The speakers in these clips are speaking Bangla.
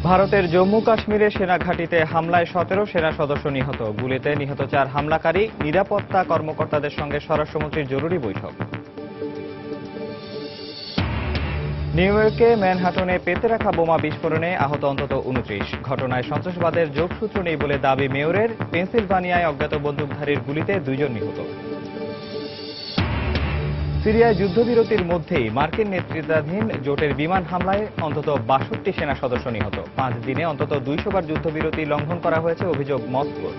ভারতের জম্মু কাশ্মীরে সেনা ঘাঁটিতে হামলায় 17 সেনা সদস্য নিহত। গুলিতে নিহত 4 হামলাকারী। নিরাপত্তা কর্মকর্তাদের সঙ্গে স্বরাষ্ট্রমন্ত্রীর জরুরি বৈঠক। নিউ ইয়র্কে ম্যানহাটনে পেতে রাখা বোমা বিস্ফোরণে আহত অন্তত 29। ঘটনায় সন্ত্রাসবাদের যোগসূত্র নেই বলে দাবি মেয়রের। পেনসিলভানিয়ায় অজ্ঞাত বন্দুকধারীর গুলিতে 2 জন নিহত। সিরিয়ায় যুদ্ধবিরতির মধ্যেই মার্কিন নেতৃত্বাধীন জোটের বিমান হামলায় অন্তত 62 সেনা সদস্য নিহত। 5 দিনে অন্তত 200 বার যুদ্ধবিরতি লঙ্ঘন করা হয়েছে, অভিযোগ মস্কোর।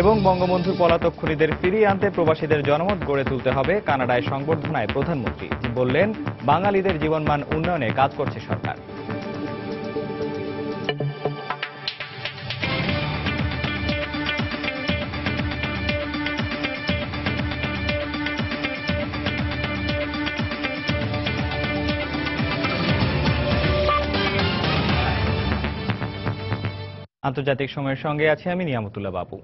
এবং বঙ্গবন্ধুর পলাতক খুনিদের ফিরিয়ে আনতে প্রবাসীদের জনমত গড়ে তুলতে হবে। কানাডায় সংবর্ধনায় প্রধানমন্ত্রী বললেন, বাঙালিদের জীবনমান উন্নয়নে কাজ করছে সরকার। আন্তর্জাতিক সময়ের সঙ্গে আছি আমি নিয়ামতুল্লাহ বাবু।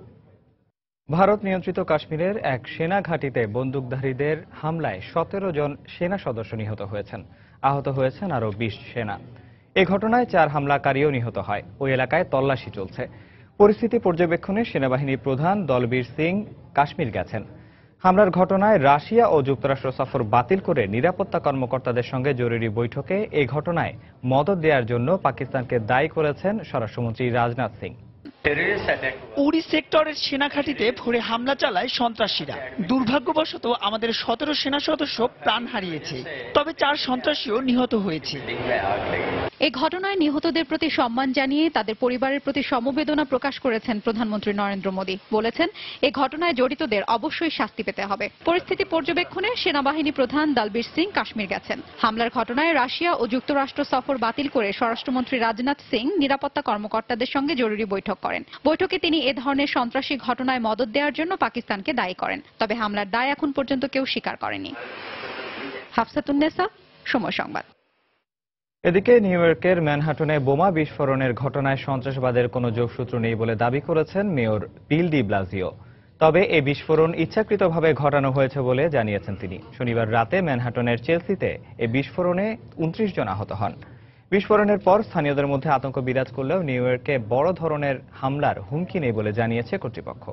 ভারত নিয়ন্ত্রিত কাশ্মীরের এক সেনা ঘাঁটিতে বন্দুকধারীদের হামলায় 17 জন সেনা সদস্য নিহত হয়েছেন। আহত হয়েছেন আরও 20 সেনা। এ ঘটনায় 4 হামলাকারীও নিহত হয়। ওই এলাকায় তল্লাশি চলছে। পরিস্থিতি পর্যবেক্ষণে সেনাবাহিনী প্রধান দলবীর সিং কাশ্মীর গেছেন। হামলার ঘটনায় রাশিয়া ও যুক্তরাষ্ট্র সফর বাতিল করে নিরাপত্তা কর্মকর্তাদের সঙ্গে জরুরি বৈঠকে এই ঘটনায় মদদ দেওয়ার জন্য পাকিস্তানকে দায়ী করেছেন স্বরাষ্ট্রমন্ত্রী রাজনাথ সিং। উরি সেক্টরের সেনা ঘাঁটিতে ভোরে হামলা চালায় সন্ত্রাসীরা। দুর্ভাগ্যবশত আমাদের 17 সেনা সদস্য প্রাণ হারিয়েছে, তবে 4 সন্ত্রাসীও নিহত হয়েছে। এই ঘটনায় নিহতদের প্রতি সম্মান জানিয়ে তাদের পরিবারের প্রতি সমবেদনা প্রকাশ করেছেন প্রধানমন্ত্রী নরেন্দ্র মোদী। বলেছেন, এই ঘটনায় জড়িতদের অবশ্যই শাস্তি পেতে হবে। পরিস্থিতি পর্যবেক্ষণে সেনাবাহিনী প্রধান দলবীর সিং কাশ্মীর গেছেন। হামলার ঘটনায় রাশিয়া ও যুক্তরাষ্ট্র সফর বাতিল করে স্বরাষ্ট্রমন্ত্রী রাজনাথ সিং নিরাপত্তা কর্মকর্তাদের সঙ্গে জরুরি বৈঠক করেন। বৈঠকে তিনি এ ধরনের সন্ত্রাসী ঘটনায় মদদ দেওয়ার জন্য পাকিস্তানকে দায়ী করেন। তবে হামলার দায় এখন পর্যন্ত কেউ স্বীকার করেনি। হাফসাতুন্নেসা, সময় সংবাদ। এদিকে নিউ ইয়র্কের ম্যানহাটনে বোমা বিস্ফোরণের ঘটনায় সন্ত্রাসবাদের কোনো যোগসূত্র নেই বলে দাবি করেছেন মেয়র বিল ডি ব্লাজিও। তবে এই বিস্ফোরণ ইচ্ছাকৃতভাবে ঘটানো হয়েছে বলে জানিয়েছেন তিনি। শনিবার রাতে ম্যানহাটনের চেলসিতে এই বিস্ফোরণে 29 জন আহত হন। বিস্ফোরণের পর স্থানীয়দের মধ্যে আতঙ্ক বিরাজ করলেও নিউ ইয়র্কে বড় ধরনের হামলার হুমকি নেই বলে জানিয়েছে কর্তৃপক্ষ।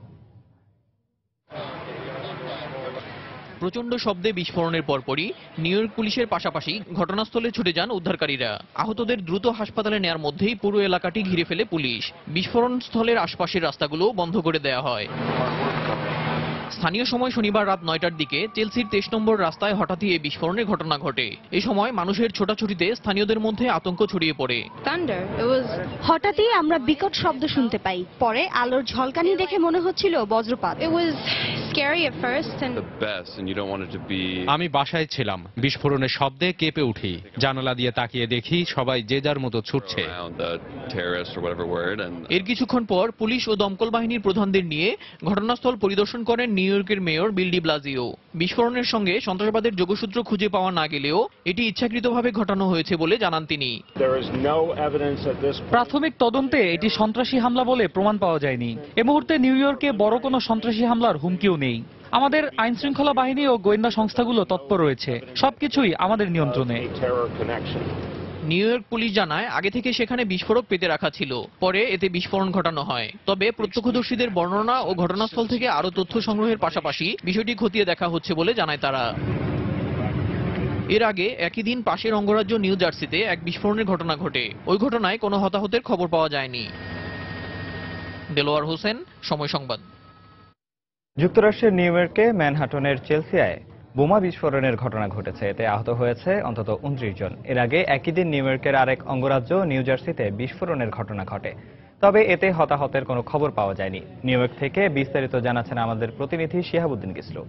প্রচণ্ড শব্দে বিস্ফোরণের পরপরই নিউ ইয়র্ক পুলিশের পাশাপাশি ঘটনাস্থলে ছুটে যান উদ্ধারকারীরা। আহতদের দ্রুত হাসপাতালে নেয়ার মধ্যেই পুরো এলাকাটি ঘিরে ফেলে পুলিশ। বিস্ফোরণ স্থলের আশপাশের রাস্তাগুলো বন্ধ করে দেওয়া হয়। স্থানীয় সময় শনিবার রাত 9টার দিকে চেলসির 23 নম্বর রাস্তায় হঠাৎই এই বিস্ফোরণের ঘটনা ঘটে। এই সময় মানুষের ছোটাছুটিতে স্থানীয়দের মধ্যে আতঙ্ক ছড়িয়ে পড়ে। হঠাৎই আমরা বিকট শব্দ শুনতে পাই। পরে আলোর ঝলকানি দেখে মনে হচ্ছিল বজ্রপাত। আমি বাসায় ছিলাম। বিস্ফোরণের শব্দে কেঁপে উঠি। জানালা দিয়ে তাকিয়ে দেখি সবাই যে যার মতো ছুটছে। এর কিছুক্ষণ পর পুলিশ ও দমকল বাহিনীর প্রধানদের নিয়ে ঘটনাস্থল পরিদর্শন করেন নিউ ইয়র্কের মেয়র বিল ডি ব্লাজিও। বিস্ফোরণের সঙ্গে সন্ত্রাসবাদের যোগসূত্র খুঁজে পাওয়া না গেলেও এটি ইচ্ছাকৃতভাবে ঘটানো হয়েছে বলে জানান তিনি। প্রাথমিক তদন্তে এটি সন্ত্রাসী হামলা বলে প্রমাণ পাওয়া যায়নি। এ মুহূর্তে নিউ ইয়র্কে বড় কোনো সন্ত্রাসী হামলার হুমকিও নেই। আমাদের আইন শৃঙ্খলা বাহিনী ও গোয়েন্দা সংস্থাগুলো তৎপর রয়েছে। সবকিছুই আমাদের নিয়ন্ত্রণে। নিউ ইয়র্ক পুলিশ জানায়, আগে থেকে সেখানে বিস্ফোরক পেতে রাখা ছিল। পরে এতে বিস্ফোরণ ঘটানো হয়। তবে প্রত্যক্ষদর্শীদের বর্ণনা ও ঘটনাস্থল থেকে আরো তথ্য সংগ্রহের পাশাপাশি বিষয়টি খতিয়ে দেখা হচ্ছে বলে জানায় তারা। এর আগে একই দিন পাশের অঙ্গরাজ্য নিউ জার্সিতে এক বিস্ফোরণের ঘটনা ঘটে। ওই ঘটনায় কোনো হতাহতের খবর পাওয়া যায়নি। দেলোয়ার হোসেন, সময় সংবাদ। যুক্তরাষ্ট্রের নিউ ইয়র্কে ম্যানহাটনের চেলসিয়ায় বোমা বিস্ফোরণের ঘটনা ঘটেছে। এতে আহত হয়েছে অন্তত 29 জন। এর আগে একই দিন নিউ ইয়র্কের আরেক অঙ্গরাজ্য নিউ জার্সিতে বিস্ফোরণের ঘটনা ঘটে। তবে এতে হতাহতের কোনো খবর পাওয়া যায়নি। নিউ ইয়র্ক থেকে বিস্তারিত জানাচ্ছেন আমাদের প্রতিনিধি শিহাবুদ্দিন কিসলু।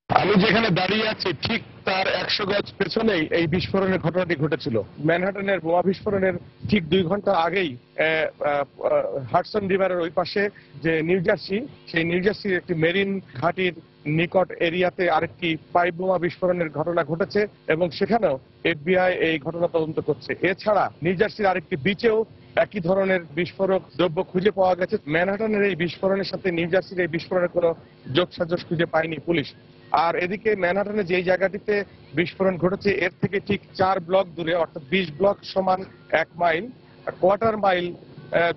আমি যেখানে দাঁড়িয়ে আছি ঠিক তার 100 গজ পেছনেই এই বিস্ফোরণের ঘটনাটি ঘটেছিল। ম্যানহাটনের বোমা বিস্ফোরণের ঠিক 2 ঘন্টা আগেই হাডসন রিভারের ওই পাশে যে নিউ জার্সি, সেই নিউ জার্সির একটি মেরিন ঘাটির নিকট এরিয়াতে আরেকটি পাইপ বোমা বিস্ফোরণের ঘটনা ঘটেছে এবং সেখানেও এফবিআই এই ঘটনা তদন্ত করছে। এছাড়া নিউ জার্সির আরেকটি বিচেও একই ধরনের বিস্ফোরক দ্রব্য খুঁজে পাওয়া গেছে। ম্যানহাটনের এই বিস্ফোরণের সাথে নিউ জার্সির এই বিস্ফোরণের কোনো যোগসাজশ খুঁজে পায়নি পুলিশ। আর এদিকে ম্যানহাটনে যেই জায়গাটিতে বিস্ফোরণ ঘটেছে এর থেকে ঠিক 4 ব্লক দূরে, অর্থাৎ 20 ব্লক সমান 1 মাইল, কোয়ার্টার মাইল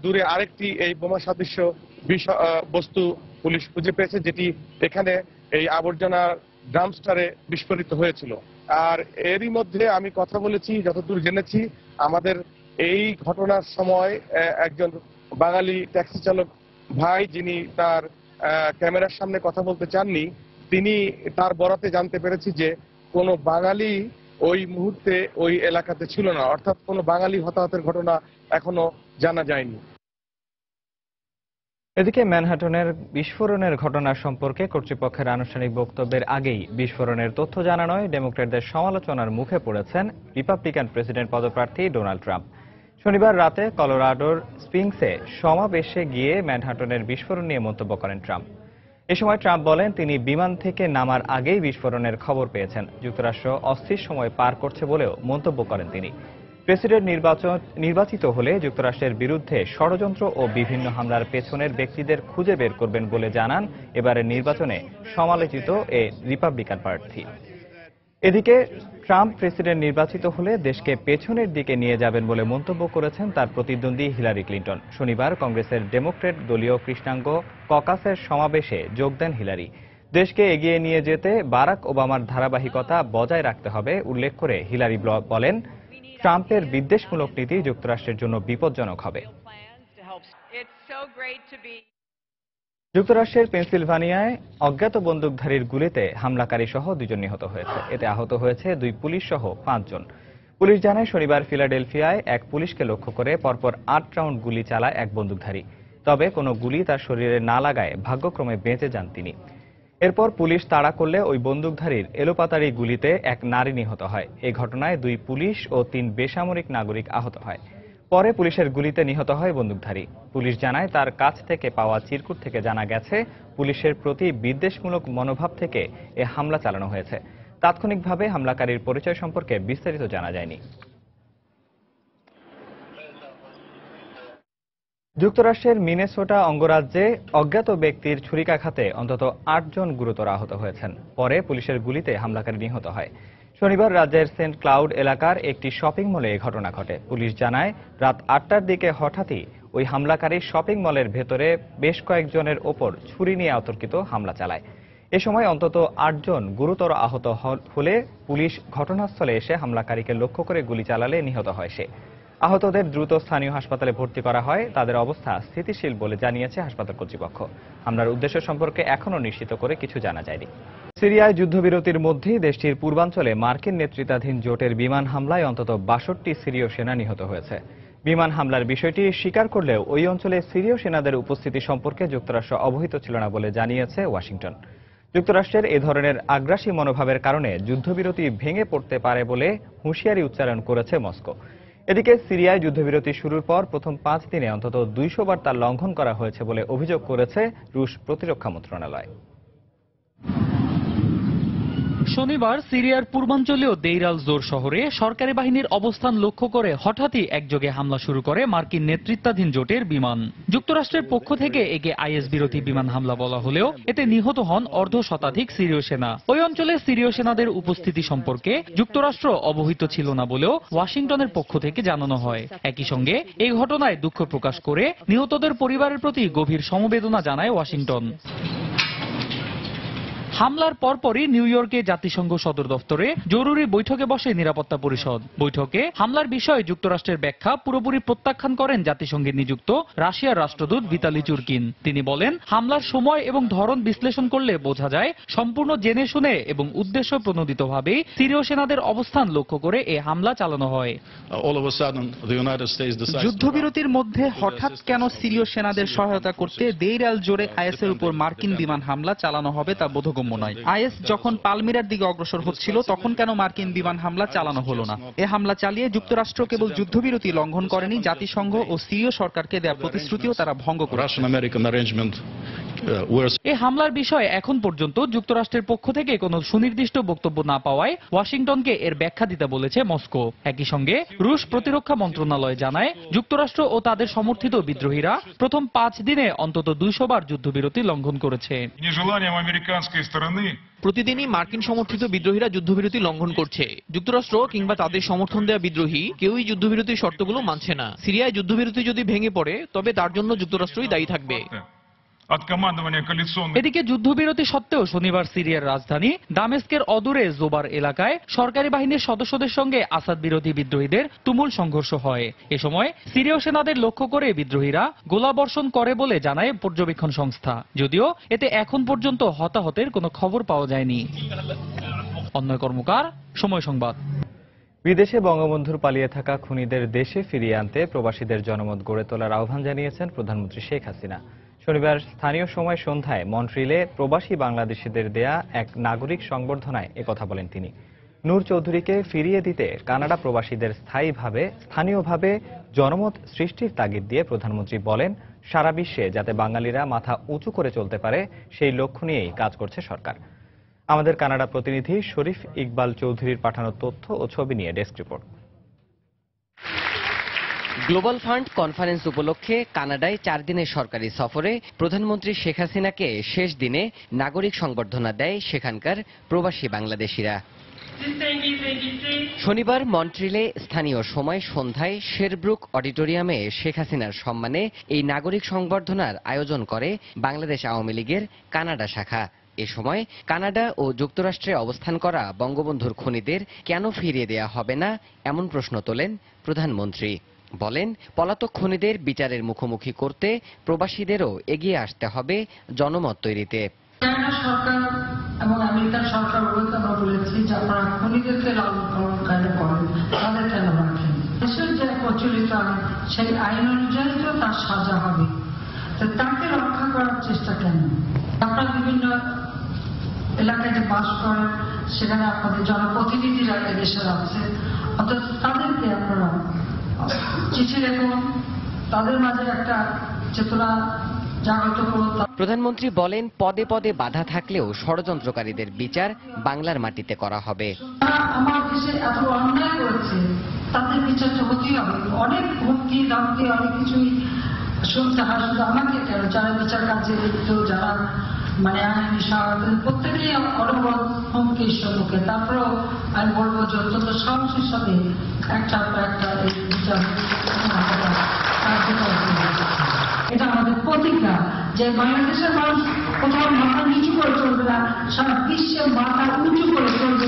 দূরে আরেকটি এই বোমা সাদৃশ্য বস্তু পুলিশ খুঁজে পেয়েছে, যেটি এখানে এই আবর্জনা ডাম্পস্টারে বিস্ফোরিত হয়েছিল। আর এরই মধ্যে আমি কথা বলেছি, যতদূর জেনেছি আমাদের এই ঘটনার সময় একজন বাঙালি ট্যাক্সি চালক ভাই, যিনি তার ক্যামেরার সামনে কথা বলতে চাননি, তিনি তার বরাতে জানতে পেরেছি যে কোনো বাঙালি ওই মুহূর্তে ওই এলাকাতে ছিল না, অর্থাৎ কোনো বাঙালি হতাহতের ঘটনা এখনো জানা যায়নি। এদিকে ম্যানহাটনের বিস্ফোরণের ঘটনা সম্পর্কে কর্তৃপক্ষের আনুষ্ঠানিক বক্তব্যের আগেই বিস্ফোরণের তথ্য জানানোয় ডেমোক্র্যাটদের সমালোচনার মুখে পড়েছেন রিপাবলিকান প্রেসিডেন্ট পদপ্রার্থী ডোনাল্ড ট্রাম্প। শনিবার রাতে কলোরাডোর স্প্রিংসে সমাবেশে গিয়ে ম্যানহাটনের বিস্ফোরণ নিয়ে মন্তব্য করেন ট্রাম্প। এ সময় ট্রাম্প বলেন, তিনি বিমান থেকে নামার আগেই বিস্ফোরণের খবর পেয়েছেন। যুক্তরাষ্ট্র অস্থির সময় পার করছে বলেও মন্তব্য করেন তিনি। প্রেসিডেন্ট নির্বাচিত হলে যুক্তরাষ্ট্রের বিরুদ্ধে ষড়যন্ত্র ও বিভিন্ন হামলার পেছনের ব্যক্তিদের খুঁজে বের করবেন বলে জানান এবারের নির্বাচনে সমালোচিত এ রিপাবলিকান প্রার্থী। এদিকে ট্রাম্প প্রেসিডেন্ট নির্বাচিত হলে দেশকে পেছনের দিকে নিয়ে যাবেন বলে মন্তব্য করেছেন তার প্রতিদ্বন্দ্বী হিলারি ক্লিন্টন। শনিবার কংগ্রেসের ডেমোক্র্যাট দলীয় কৃষ্ণাঙ্গ ককাসের সমাবেশে যোগ দেন হিলারি। দেশকে এগিয়ে নিয়ে যেতে বারাক ওবামার ধারাবাহিকতা বজায় রাখতে হবে উল্লেখ করে হিলারি বলেন, ট্রাম্পের বিদ্বেষমূলক নীতি যুক্তরাষ্ট্রের জন্য বিপজ্জনক হবে। যুক্তরাষ্ট্রের পেনসিলভানিয়ায় অজ্ঞাত বন্দুকধারীর গুলিতে হামলাকারী সহ 2 জন নিহত হয়েছে। এতে আহত হয়েছে 2 পুলিশ সহ 5 জন। পুলিশ জানায়, শনিবার ফিলাডেলফিয়ায় এক পুলিশকে লক্ষ্য করে পরপর 8 রাউন্ড গুলি চালায় এক বন্দুকধারী। তবে কোনো গুলি তার শরীরে না লাগায় ভাগ্যক্রমে বেঁচে যান তিনি। এরপর পুলিশ তাড়া করলে ওই বন্দুকধারীর এলোপাতাড়ি গুলিতে এক নারী নিহত হয়। এই ঘটনায় 2 পুলিশ ও 3 বেসামরিক নাগরিক আহত হয়। পরে পুলিশের গুলিতে নিহত হয় বন্দুকধারী। পুলিশ জানায়, তার কাছ থেকে পাওয়া চিরকুট থেকে জানা গেছে পুলিশের প্রতি বিদ্বেষমূলক মনোভাব থেকে এ হামলা চালানো হয়েছে। তাৎক্ষণিকভাবে হামলাকারীর পরিচয় সম্পর্কে বিস্তারিত জানা যায়নি। যুক্তরাষ্ট্রের মিনেসোটা অঙ্গরাজ্যে অজ্ঞাত ব্যক্তির ছুরিকাঘাতে অন্তত 8 জন গুরুতর আহত হয়েছেন। পরে পুলিশের গুলিতে হামলাকারী নিহত হয়। শনিবার রাজ্যের সেন্ট ক্লাউড এলাকার একটি শপিং মলে এই ঘটনা ঘটে। পুলিশ জানায়, রাত 8টার দিকে হঠাৎই ওই হামলাকারী শপিং মলের ভেতরে বেশ কয়েকজনের ওপর ছুরি নিয়ে অতর্কিত হামলা চালায়। এ সময় অন্তত 8 জন গুরুতর আহত হলে পুলিশ ঘটনাস্থলে এসে হামলাকারীকে লক্ষ্য করে গুলি চালালে নিহত হয় সে। আহতদের দ্রুত স্থানীয় হাসপাতালে ভর্তি করা হয়। তাদের অবস্থা স্থিতিশীল বলে জানিয়েছে হাসপাতাল কর্তৃপক্ষ। হামলার উদ্দেশ্য সম্পর্কে এখনও নিশ্চিত করে কিছু জানা যায়নি। সিরিয়ায় যুদ্ধবিরতির মধ্যেই দেশটির পূর্বাঞ্চলে মার্কিন নেতৃত্বাধীন জোটের বিমান হামলায় অন্তত 62 সিরীয় সেনা নিহত হয়েছে। বিমান হামলার বিষয়টি স্বীকার করলেও ওই অঞ্চলে সিরীয় সেনাদের উপস্থিতি সম্পর্কে যুক্তরাষ্ট্র অবহিত ছিল না বলে জানিয়েছে ওয়াশিংটন। যুক্তরাষ্ট্রের এ ধরনের আগ্রাসী মনোভাবের কারণে যুদ্ধবিরতি ভেঙে পড়তে পারে বলে হুঁশিয়ারি উচ্চারণ করেছে মস্কো। এদিকে সিরিয়ায় যুদ্ধবিরতি শুরুর পর প্রথম 5 দিনে অন্তত 200 বার তার লঙ্ঘন করা হয়েছে বলে অভিযোগ করেছে রুশ প্রতিরক্ষা মন্ত্রণালয়। শনিবার সিরিয়ার পূর্বাঞ্চলীয় দেইর আল জোর শহরে সরকারি বাহিনীর অবস্থান লক্ষ্য করে হঠাৎই একযোগে হামলা শুরু করে মার্কিন নেতৃত্বাধীন জোটের বিমান। যুক্তরাষ্ট্রের পক্ষ থেকে একে আইএস বিরোধী বিমান হামলা বলা হলেও এতে নিহত হন অর্ধশতাধিক সিরীয় সেনা। ওই অঞ্চলে সিরীয় সেনাদের উপস্থিতি সম্পর্কে যুক্তরাষ্ট্র অবহিত ছিল না বলেও ওয়াশিংটনের পক্ষ থেকে জানানো হয়। একই সঙ্গে এই ঘটনায় দুঃখ প্রকাশ করে নিহতদের পরিবারের প্রতি গভীর সমবেদনা জানায় ওয়াশিংটন। হামলার পরপরই নিউ ইয়র্কে জাতিসংঘ সদর দফতরে জরুরি বৈঠকে বসে নিরাপত্তা পরিষদ। বৈঠকে হামলার বিষয়ে যুক্তরাষ্ট্রের ব্যাখ্যা পুরোপুরি প্রত্যাখ্যান করেন জাতিসংঘে নিযুক্ত রাশিয়ার রাষ্ট্রদূত ভিতালি চুরকিন। তিনি বলেন, হামলার সময় এবং ধরন বিশ্লেষণ করলে বোঝা যায় সম্পূর্ণ জেনে শুনে এবং উদ্দেশ্য প্রণোদিতভাবেই সিরীয় সেনাদের অবস্থান লক্ষ্য করে এ হামলা চালানো হয়। যুদ্ধবিরতির মধ্যে হঠাৎ কেন সিরীয় সেনাদের সহায়তা করতে দেইর আল জোরে আইএসের উপর মার্কিন বিমান হামলা চালানো হবে তা বোধগম্য নয়। আইএস যখন পালমিরার দিকে অগ্রসর হচ্ছিল তখন কেন মার্কিন বিমান হামলা চালানো হলো না? এ হামলা চালিয়ে যুক্তরাষ্ট্র কেবল যুদ্ধবিরতি লঙ্ঘন করেনি, জাতিসংঘ ও সিরীয় সরকারকে দেয়া প্রতিশ্রুতিও তারা ভঙ্গ করেছে। এই হামলার বিষয়ে এখন পর্যন্ত যুক্তরাষ্ট্রের পক্ষ থেকে কোনো সুনির্দিষ্ট বক্তব্য না পাওয়ায় ওয়াশিংটনকে এর ব্যাখ্যা দিতে বলেছে মস্কো। একই সঙ্গে রুশ প্রতিরক্ষা মন্ত্রণালয় জানায়, যুক্তরাষ্ট্র ও তাদের সমর্থিত বিদ্রোহীরা প্রথম 5 দিনে অন্তত 200 বার যুদ্ধবিরতি লঙ্ঘন করেছে। প্রতিদিনই মার্কিন সমর্থিত বিদ্রোহীরা যুদ্ধবিরতি লঙ্ঘন করছে। যুক্তরাষ্ট্র কিংবা তাদের সমর্থন দেওয়া বিদ্রোহী কেউই যুদ্ধবিরতির শর্তগুলো মানছে না। সিরিয়ায় যুদ্ধবিরতি যদি ভেঙে পড়ে তবে তার জন্য যুক্তরাষ্ট্রই দায়ী থাকবে। এদিকে যুদ্ধবিরতি সত্ত্বেও শনিবার সিরিয়ার রাজধানী দামেস্কের অদূরে জোবার এলাকায় সরকারি বাহিনীর সদস্যদের সঙ্গে আসাদ বিরোধী বিদ্রোহীদের তুমুল সংঘর্ষ হয়। এ সময় সিরীয় সেনাদের লক্ষ্য করে বিদ্রোহীরা গোলাবর্ষণ করে বলে জানায় পর্যবেক্ষণ সংস্থা। যদিও এতে এখন পর্যন্ত হতাহতের কোনো খবর পাওয়া যায়নি। অন্যয় কর্মকার, সময় সংবাদ। বিদেশে বঙ্গবন্ধুর পালিয়ে থাকা খুনিদের দেশে ফিরিয়ে আনতে প্রবাসীদের জনমত গড়ে তোলার আহ্বান জানিয়েছেন প্রধানমন্ত্রী শেখ হাসিনা। শনিবার স্থানীয় সময় সন্ধ্যায় মন্ট্রিলে প্রবাসী বাংলাদেশিদের দেয়া এক নাগরিক সংবর্ধনায় একথা বলেন তিনি। নূর চৌধুরীকে ফিরিয়ে দিতে কানাডা প্রবাসীদের স্থানীয়ভাবে জনমত সৃষ্টির তাগিদ দিয়ে প্রধানমন্ত্রী বলেন, সারা বিশ্বে যাতে বাঙালিরা মাথা উঁচু করে চলতে পারে সেই লক্ষ্য নিয়েই কাজ করছে সরকার। আমাদের কানাডা প্রতিনিধি শরীফ ইকবাল চৌধুরীর পাঠানো তথ্য ও ছবি নিয়ে desk report. Global fund conference উপলক্ষে কানাডায় 4 দিনের সরকারি সফরে প্রধানমন্ত্রী শেখ হাসিনাকে শেষ দিনে নাগরিক সংবর্ধনা দেয় সেখানকার প্রবাসী বাংলাদেশিরা। শনিবার মন্ট্রিলে স্থানীয় সময় সন্ধ্যায় শেরব্রুক অডিটোরিয়ামে শেখ হাসিনার সম্মানে এই নাগরিক সংবর্ধনার আয়োজন করে বাংলাদেশ আওয়ামী লীগের কানাডা শাখা। এ সময় কানাডা ও যুক্তরাষ্ট্রে অবস্থান করা বঙ্গবন্ধুর খুনিদের কেন ফিরিয়ে দেয়া হবে না এমন প্রশ্ন তোলেন প্রধানমন্ত্রী। বলেন, পলাতক খুনিদের বিচারের মুখোমুখি করতে প্রবাসীদেরও এগিয়ে আসতে হবে জনমত তৈরিতে। কানাডা সরকার এবং আমেরিকান সরকার আমরা বলেছি যে আপনারা খুনিদেরকে লালন পালন করেন, তাদের কেন রাখেন? দেশের যে প্রচলিত আইন সেই আইন অনুযায়ী তো তার সাজা হবে, তো তাকে রক্ষা করার চেষ্টা কেন? আপনারা বিভিন্ন এলাকায় যে বাস করেন সেখানে আপনাদের জনপ্রতিনিধিরা দেশের আছে, অর্থাৎ তাদেরকে আপনারা চিঠি লিখুন, তাদের মাঝে একটা চেতনা জাগ্রত করুন। প্রধানমন্ত্রী বলেন, পদে পদে বাধা থাকলেও ষড়যন্ত্রকারীদের বিচার বাংলার মাটিতে করা হবে। আমার দেশে এত অন্যায় করেছে তাদের বিচার তো হতেই হবে। অনেক হুমকি ধমকি অনেক কিছুই শুনতে হয়, শুধু আমাকে কেন, যারা বিচার কার্যে লিপ্ত, যারা আইনি সহায়তা প্রত্যেকেই অনবরত হুমকির সম্মুখে। তারপরেও আমি বলবো যে অত্যন্ত সাহসের সাথে একটা এই বিচার এটা আমাদের প্রতিজ্ঞা যে বাংলাদেশের মানুষ কোথাও মাথা নিচু করে চলবে না, সারা বিশ্বে মাথা উঁচু করে চলবে।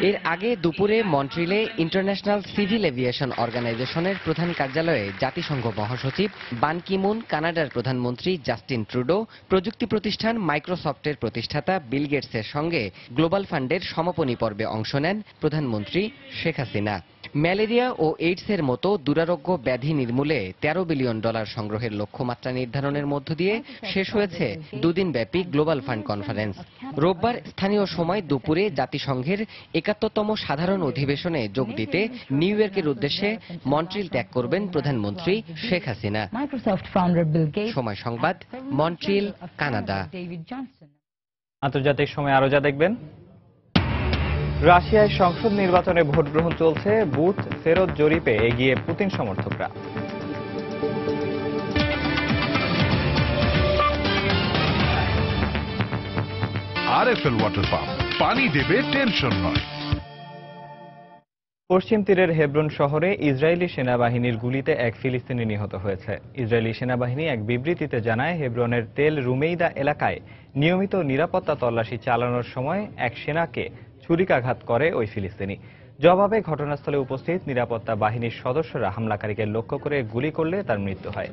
এর আগে দুপুরে মন্ট্রিলে ইন্টারন্যাশনাল সিভিল এভিয়েশন অর্গানাইজেশনের প্রধান কার্যালয়ে জাতিসংঘ মহাসচিব বান কি মুন, কানাডার প্রধানমন্ত্রী জাস্টিন ট্রুডো, প্রযুক্তি প্রতিষ্ঠান মাইক্রোসফটের প্রতিষ্ঠাতা বিল গেটসের সঙ্গে গ্লোবাল ফান্ডের সমাপনী পর্বে অংশ নেন প্রধানমন্ত্রী শেখ হাসিনা। ম্যালেরিয়া ও এইডসের মতো দুরারোগ্য ব্যাধি নির্মূলে $13 বিলিয়ন সংগ্রহের লক্ষ্যমাত্রা নির্ধারণের মধ্য দিয়ে শেষ হয়েছে 2 দিনব্যাপী গ্লোবাল ফান্ড কনফারেন্স। রোববার স্থানীয় সময় দুপুরে জাতিসংঘের 71তম সাধারণ অধিবেশনে যোগ দিতে নিউ ইয়র্কের উদ্দেশ্যে মন্ট্রিল ত্যাগ করবেন প্রধানমন্ত্রী শেখ হাসিনা। সময় সংবাদ, মন্ট্রিল, কানাডা। আন্তর্জাতিক সময় আরো যা দেখবেন। রাশিয়ায় সংসদ নির্বাচনে ভোট গ্রহণ চলছে, বুথ ফেরত জরিপে এগিয়ে পুতিন সমর্থকরা। আরএফএল ওয়াটার পাম্প, পানি দেবে টেনশন নয়। পশ্চিম তীরের হেব্রন শহরে ইসরায়েলি সেনাবাহিনীর গুলিতে এক ফিলিস্তিনি নিহত হয়েছে। ইসরায়েলি সেনাবাহিনী এক বিবৃতিতে জানায়, হেব্রনের তেল রুমেইদা এলাকায় নিয়মিত নিরাপত্তা তল্লাশি চালানোর সময় এক সেনাকে ছুরিকাঘাত করে ওই ফিলিস্তিনি। জবাবে ঘটনাস্থলে উপস্থিত নিরাপত্তা বাহিনীর সদস্যরা হামলাকারীকে লক্ষ্য করে গুলি করলে তার মৃত্যু হয়।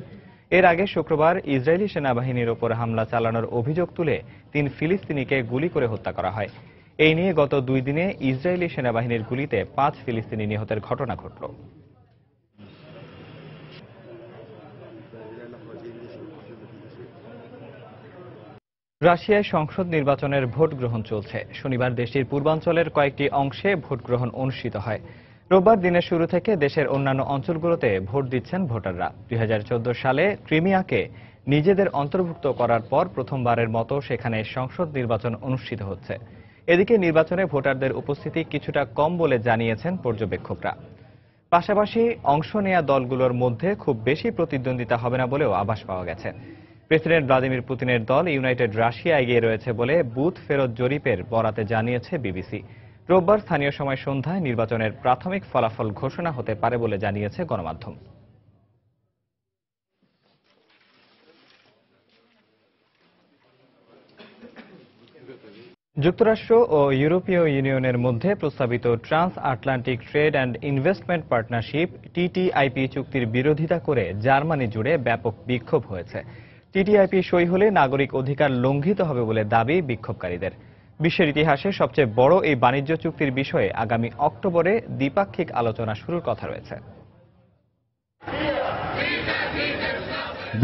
এর আগে শুক্রবার ইসরায়েলি সেনাবাহিনীর ওপর হামলা চালানোর অভিযোগ তুলে 3 ফিলিস্তিনিকে গুলি করে হত্যা করা হয়। এই নিয়ে গত 2 দিনে ইসরায়েলি সেনাবাহিনীর গুলিতে 5 ফিলিস্তিনি নিহতের ঘটনা ঘটল। রাশিয়ায় সংসদ নির্বাচনের ভোট গ্রহণ চলছে। শনিবার দেশটির পূর্বাঞ্চলের কয়েকটি অংশে ভোট গ্রহণ অনুষ্ঠিত হয়। রোববার দিনের শুরু থেকে দেশের অন্যান্য অঞ্চলগুলোতে ভোট দিচ্ছেন ভোটাররা। 2014 সালে ক্রিমিয়াকে নিজেদের অন্তর্ভুক্ত করার পর প্রথমবারের মতো সেখানে সংসদ নির্বাচন অনুষ্ঠিত হচ্ছে। এদিকে নির্বাচনে ভোটারদের উপস্থিতি কিছুটা কম বলে জানিয়েছেন পর্যবেক্ষকরা। পাশাপাশি অংশ নেয়া দলগুলোর মধ্যে খুব বেশি প্রতিদ্বন্দ্বিতা হবে না বলেও আভাস পাওয়া গেছে। প্রেসিডেন্ট ভ্লাদিমির পুতিনের দল ইউনাইটেড রাশিয়া এগিয়ে রয়েছে বলে বুথ ফেরত জরিপের বরাতে জানিয়েছে বিবিসি। রোববার স্থানীয় সময় সন্ধ্যায় নির্বাচনের প্রাথমিক ফলাফল ঘোষণা হতে পারে বলে জানিয়েছে গণমাধ্যম। যুক্তরাষ্ট্র ও ইউরোপীয় ইউনিয়নের মধ্যে প্রস্তাবিত trans Atlantic trade and investment partnership TTIP চুক্তির বিরোধিতা করে জার্মানি জুড়ে ব্যাপক বিক্ষোভ হয়েছে। টিটিআইপি সই হলে নাগরিক অধিকার লঙ্ঘিত হবে বলে দাবি বিক্ষোভকারীদের। বিশ্বের ইতিহাসে সবচেয়ে বড় এই বাণিজ্য চুক্তির বিষয়ে আগামী অক্টোবরে দ্বিপাক্ষিক আলোচনা শুরুর কথা রয়েছে।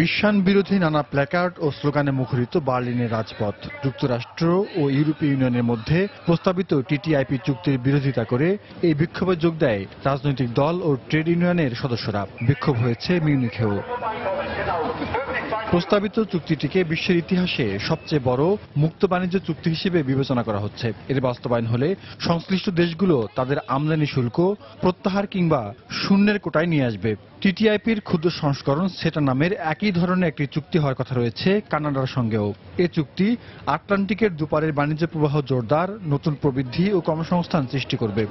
বিশ্বায়ন বিরোধী নানা প্ল্যাকার্ড ও স্লোগানে মুখরিত বার্লিনের রাজপথ। যুক্তরাষ্ট্র ও ইউরোপীয় ইউনিয়নের মধ্যে প্রস্তাবিত টিটিআইপি চুক্তির বিরোধিতা করে এই বিক্ষোভে যোগ দেয় রাজনৈতিক দল ও ট্রেড ইউনিয়নের সদস্যরা। বিক্ষোভ হয়েছে মিউনিখেও। প্রস্তাবিত চুক্তিটিকে বিশ্বের ইতিহাসে সবচেয়ে বড় মুক্ত বাণিজ্য চুক্তি হিসেবে বিবেচনা করা হচ্ছে। এর বাস্তবায়ন হলে সংশ্লিষ্ট দেশগুলো তাদের আমদানি শুল্ক প্রত্যাহার কিংবা শূন্যের কোটায় নিয়ে আসবে। টিটিআইপির ক্ষুদ্র সংস্করণ সেটা নামের একই ধরনের একটি চুক্তি হওয়ার কথা রয়েছে কানাডার সঙ্গেও। এ চুক্তি আটলান্টিকের দুপারের বাণিজ্য প্রবাহ জোরদার, নতুন প্রবৃদ্ধি ও কর্মসংস্থান সৃষ্টি করবে।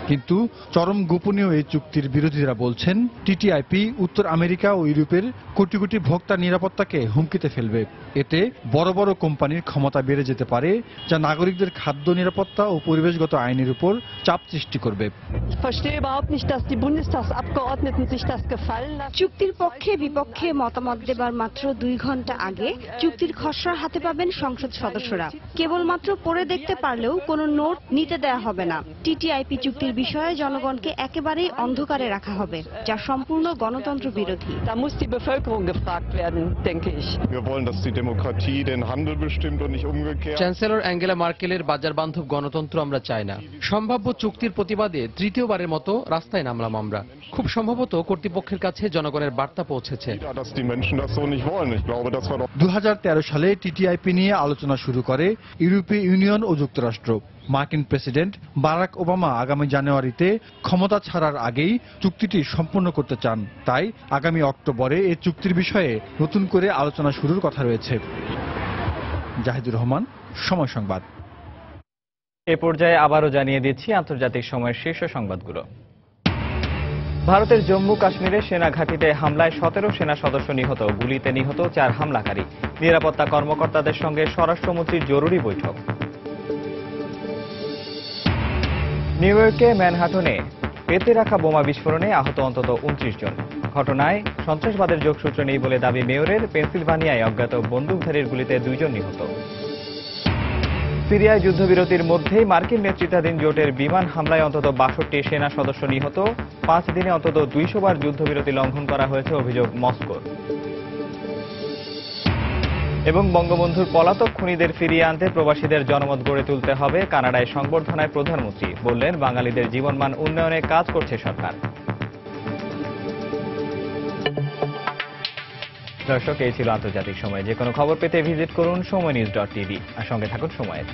কিন্তু চরম গোপনীয় এই চুক্তির বিরোধীরা বলছেন টিটিআইপি উত্তর আমেরিকা ও ইউরোপের কোটি কোটি ভোক্তার নিরাপত্তাকে হুমকিতে ফেলবে। এতে বড় বড় কোম্পানির ক্ষমতা বেড়ে যেতে পারে, যা নাগরিকদের খাদ্য নিরাপত্তা ও পরিবেশগত আইনের উপর চাপ সৃষ্টি করবে। চুক্তির পক্ষে বিপক্ষে মতামত দেবার মাত্র 2 ঘন্টা আগে চুক্তির খসড়া হাতে পাবেন সংসদ সদস্যরা। কেবলমাত্র পড়ে দেখতে পারলেও কোনো নোট নিতে দেয়া হবে না। টিটিআইপি চুক্তির বিষয়ে জনগণকে একেবারেই অন্ধকারে রাখা হবে, যা সম্পূর্ণ গণতন্ত্র বিরোধী। চ্যান্সেলর অ্যাঙ্গেলা মার্কেলের বাজার বান্ধব গণতন্ত্র আমরা চাই না। সম্ভাব্য চুক্তির প্রতিবাদে তৃতীয়বারের মতো রাস্তায় নামলাম আমরা। খুব সম্ভবত কর্তৃপক্ষের কাছে জনগণের বার্তা পৌঁছেছে। 2013 সালে টিটিআইপি নিয়ে আলোচনা শুরু করে ইউরোপীয় ইউনিয়ন ও যুক্তরাষ্ট্র। মার্কিন প্রেসিডেন্ট বারাক ওবামা আগামী জানুয়ারিতে ক্ষমতা ছাড়ার আগেই চুক্তিটি সম্পূর্ণ করতে চান। তাই আগামী অক্টোবরে এই চুক্তির বিষয়ে নতুন করে আলোচনা শুরুর কথা রয়েছে। জাহিদুর রহমান, সময় সংবাদ। এ পর্যায়ে আবারও জানিয়ে দিচ্ছি আন্তর্জাতিক সময়ের শীর্ষ সংবাদগুলো। ভারতের জম্মু কাশ্মীরে সেনা ঘাঁটিতে হামলায় 17 সেনা সদস্য নিহত, গুলিতে নিহত 4 হামলাকারী। নিরাপত্তা কর্মকর্তাদের সঙ্গে স্বরাষ্ট্রমন্ত্রীর জরুরি বৈঠক। নিউ ইয়র্কে ম্যানহাটনে পেতে রাখা বোমা বিস্ফোরণে আহত অন্তত 29 জন। ঘটনায় সন্ত্রাসবাদের যোগসূত্র নেই বলে দাবি মেয়রের। পেনসিলভানিয়ায় অজ্ঞাত বন্দুকধারীর গুলিতে 2 জন নিহত। সিরিয়ায় যুদ্ধবিরতির মধ্যেই মার্কিন নেতৃত্বাধীন জোটের বিমান হামলায় অন্তত 62 সেনা সদস্য নিহত। 5 দিনে অন্তত 200 বার যুদ্ধবিরতি লঙ্ঘন করা হয়েছে অভিযোগ মস্কোর। এবং বঙ্গবন্ধুর পলাতক খুনিদের ফিরিয়ে আনতে প্রবাসীদের জনমত গড়ে তুলতে হবে। কানাডায় সংবর্ধনায় প্রধানমন্ত্রী বললেন, বাঙালিদের জীবনমান উন্নয়নে কাজ করছে সরকার। দর্শক, এই ছিল আন্তর্জাতিক সময়। যে কোনো খবর পেতে ভিজিট করুন সময়নিউজ.tv আর সঙ্গে থাকুন সময়ের।